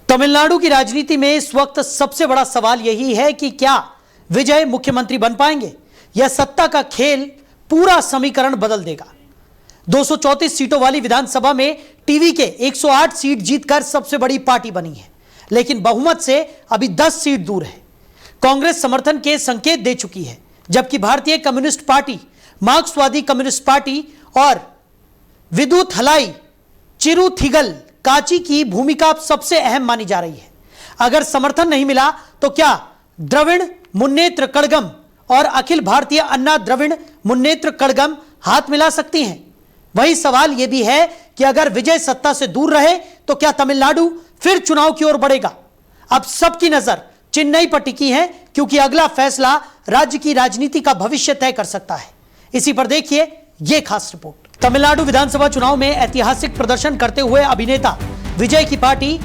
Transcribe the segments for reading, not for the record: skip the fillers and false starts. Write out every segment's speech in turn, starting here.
तमिलनाडु की राजनीति में इस वक्त सबसे बड़ा सवाल यही है कि क्या विजय मुख्यमंत्री बन पाएंगे या सत्ता का खेल पूरा समीकरण बदल देगा। 234 सीटों वाली विधानसभा में टीवी के 108 सीट जीतकर सबसे बड़ी पार्टी बनी है, लेकिन बहुमत से अभी 10 सीट दूर है। कांग्रेस समर्थन के संकेत दे चुकी है, जबकि भारतीय कम्युनिस्ट पार्टी, मार्क्सवादी कम्युनिस्ट पार्टी और विदुथलाई चिरुथिगल काची की भूमिका सबसे अहम मानी जा रही है। अगर समर्थन नहीं मिला तो क्या द्रविड़ मुन्नेत्र कड़गम और अखिल भारतीय अन्ना द्रविड़ मुन्नेत्र कड़गम हाथ मिला सकती हैं? वही सवाल यह भी है कि अगर विजय सत्ता से दूर रहे तो क्या तमिलनाडु फिर चुनाव की ओर बढ़ेगा? अब सबकी नजर चेन्नई पर टिकी है, क्योंकि अगला फैसला राज्य की राजनीति का भविष्य तय कर सकता है। इसी पर देखिए यह खास रिपोर्ट। तमिलनाडु विधानसभा चुनाव में ऐतिहासिक प्रदर्शन करते हुए अभिनेता विजय की पार्टी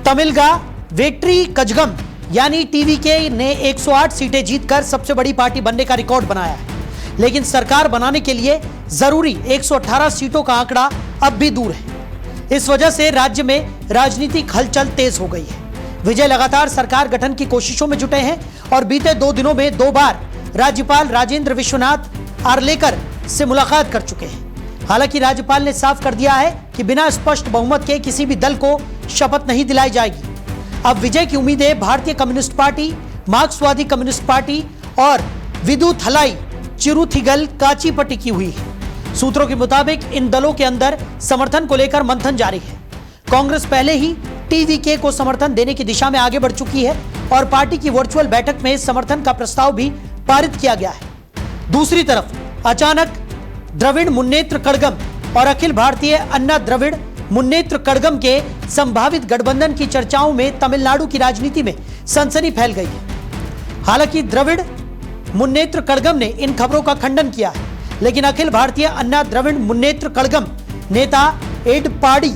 तमिलगा वेट्री कजगम यानी टीवीके ने 108 सीटें जीतकर सबसे बड़ी पार्टी बनने का रिकॉर्ड बनाया है, लेकिन सरकार बनाने के लिए जरूरी 118 सीटों का आंकड़ा अब भी दूर है। इस वजह से राज्य में राजनीतिक हलचल तेज हो गई है। विजय लगातार सरकार गठन की कोशिशों में जुटे हैं और बीते 2 दिनों में 2 बार राज्यपाल राजेंद्र विश्वनाथ आर्लेकर से मुलाकात कर चुके हैं। हालांकि राज्यपाल ने साफ कर दिया है कि बिना स्पष्ट बहुमत के किसी भी दल को शपथ नहीं दिलाई जाएगी। अब विजय की उम्मीदें भारतीय कम्युनिस्ट पार्टी, मार्क्सवादी कम्युनिस्ट पार्टी और विदुथलाई चिरुथिगल काची पर टिकी हुई है। सूत्रों के मुताबिक इन दलों के अंदर समर्थन को लेकर मंथन जारी है। कांग्रेस पहले ही टीवीके को समर्थन देने की दिशा में आगे बढ़ चुकी है और पार्टी की वर्चुअल बैठक में समर्थन का प्रस्ताव भी पारित किया गया है। दूसरी तरफ अचानक द्रविड़ मुन्नेत्र कड़गम और अखिल भारतीय अन्ना द्रविड़ मुन्नेत्र कड़गम के संभावित गठबंधन की चर्चाओं में तमिलनाडु की राजनीति में सनसनी फैल गई है। हालांकि द्रविड़ मुन्नेत्र कड़गम ने इन खबरों का खंडन किया है, लेकिन अखिल भारतीय अन्ना द्रविड़ मुन्नेत्र कड़गम नेता एडपाडी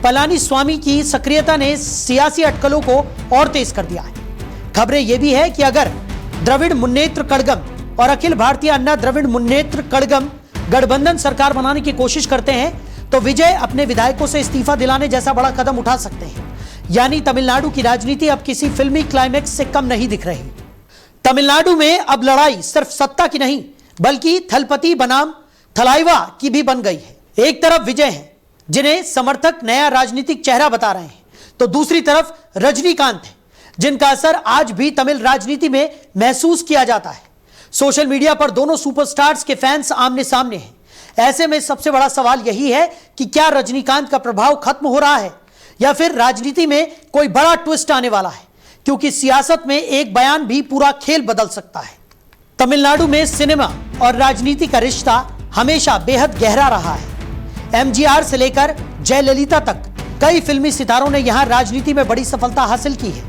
पलानीस्वामी की सक्रियता ने सियासी अटकलों को और तेज कर दिया है। खबरें यह भी है कि अगर द्रविड़ मुन्नेत्र कड़गम और अखिल भारतीय अन्ना द्रविड़ मुन्नेत्र कड़गम गठबंधन सरकार बनाने की कोशिश करते हैं तो विजय अपने विधायकों से इस्तीफा दिलाने जैसा बड़ा कदम उठा सकते हैं। यानी तमिलनाडु की राजनीति अब किसी फिल्मी क्लाइमैक्स से कम नहीं दिख रही। तमिलनाडु में अब लड़ाई सिर्फ सत्ता की नहीं, बल्कि थलपति बनाम थलाइवा की भी बन गई है। एक तरफ विजय है, जिन्हें समर्थक नया राजनीतिक चेहरा बता रहे हैं, तो दूसरी तरफ रजनीकांत है, जिनका असर आज भी तमिल राजनीति में महसूस किया जाता है। सोशल मीडिया पर दोनों सुपरस्टार्स के फैंस आमने सामने हैं। ऐसे में सबसे बड़ा सवाल यही है कि क्या रजनीकांत का प्रभाव खत्म हो रहा है या फिर राजनीति में कोई बड़ा ट्विस्ट आने वाला है, क्योंकि सियासत में एक बयान भी पूरा खेल बदल सकता है। तमिलनाडु में सिनेमा और राजनीति का रिश्ता हमेशा बेहद गहरा रहा है। एमजीआर से लेकर जयललिता तक कई फिल्मी सितारों ने यहां राजनीति में बड़ी सफलता हासिल की है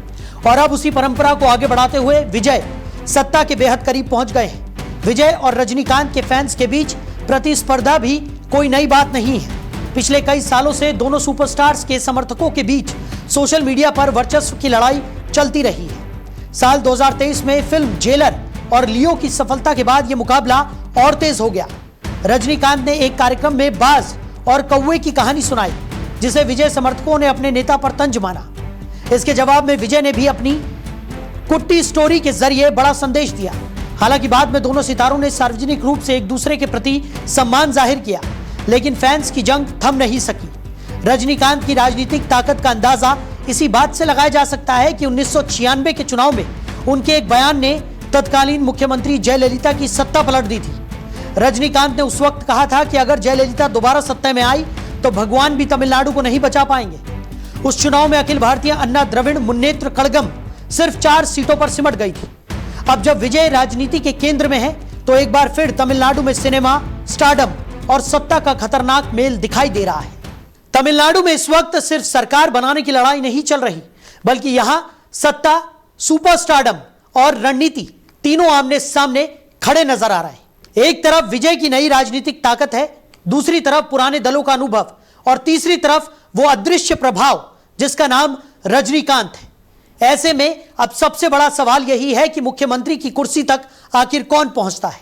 और अब उसी परंपरा को आगे बढ़ाते हुए विजय सत्ता के बेहद करीब पहुंच गए हैं। विजय और रजनीकांत के फैंस के बीच प्रतिस्पर्धा भी कोई नई बात नहीं है। पिछले कई सालों से दोनों सुपरस्टार्स के समर्थकों के बीच सोशल मीडिया पर वर्चस्व की लड़ाई चलती रही है। साल 2023 में फिल्म जेलर और लियो की सफलता के बाद यह मुकाबला और तेज हो गया। रजनीकांत ने एक कार्यक्रम में बाज और कौवे की कहानी सुनाई, जिसे विजय समर्थकों ने अपने नेता पर तंज माना। इसके जवाब में विजय ने भी अपनी कुट्टी स्टोरी के जरिए बड़ा संदेश दिया। हालांकि बाद में दोनों सितारों ने सार्वजनिक रूप से एक दूसरे के प्रति सम्मान जाहिर किया, लेकिन फैंस की जंग थम नहीं सकी। रजनीकांत की राजनीतिक ताकत का अंदाजा इसी बात से लगाया जा सकता है कि 1996 के चुनाव में उनके एक बयान ने तत्कालीन मुख्यमंत्री जयललिता की सत्ता पलट दी थी। रजनीकांत ने उस वक्त कहा था कि अगर जयललिता दोबारा सत्ता में आई तो भगवान भी तमिलनाडु को नहीं बचा पाएंगे। उस चुनाव में अखिल भारतीय अन्ना द्रविड़ मुन्नेत्र कड़गम सिर्फ 4 सीटों पर सिमट गई थी। अब जब विजय राजनीति के केंद्र में है तो एक बार फिर तमिलनाडु में सिनेमा, स्टारडम और सत्ता का खतरनाक मेल दिखाई दे रहा है। तमिलनाडु में इस वक्त सिर्फ सरकार बनाने की लड़ाई नहीं चल रही, बल्कि यहां सत्ता, सुपर स्टारडम और रणनीति तीनों आमने सामने खड़े नजर आ रहे हैं। एक तरफ विजय की नई राजनीतिक ताकत है, दूसरी तरफ पुराने दलों का अनुभव और तीसरी तरफ वो अदृश्य प्रभाव जिसका नाम रजनीकांत है। ऐसे में अब सबसे बड़ा सवाल यही है कि मुख्यमंत्री की कुर्सी तक आखिर कौन पहुंचता है।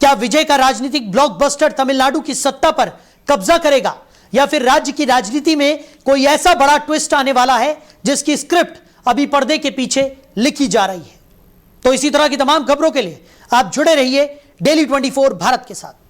क्या विजय का राजनीतिक ब्लॉकबस्टर तमिलनाडु की सत्ता पर कब्जा करेगा या फिर राज्य की राजनीति में कोई ऐसा बड़ा ट्विस्ट आने वाला है जिसकी स्क्रिप्ट अभी पर्दे के पीछे लिखी जा रही है। तो इसी तरह की तमाम खबरों के लिए आप जुड़े रहिए डेली 24 भारत के साथ।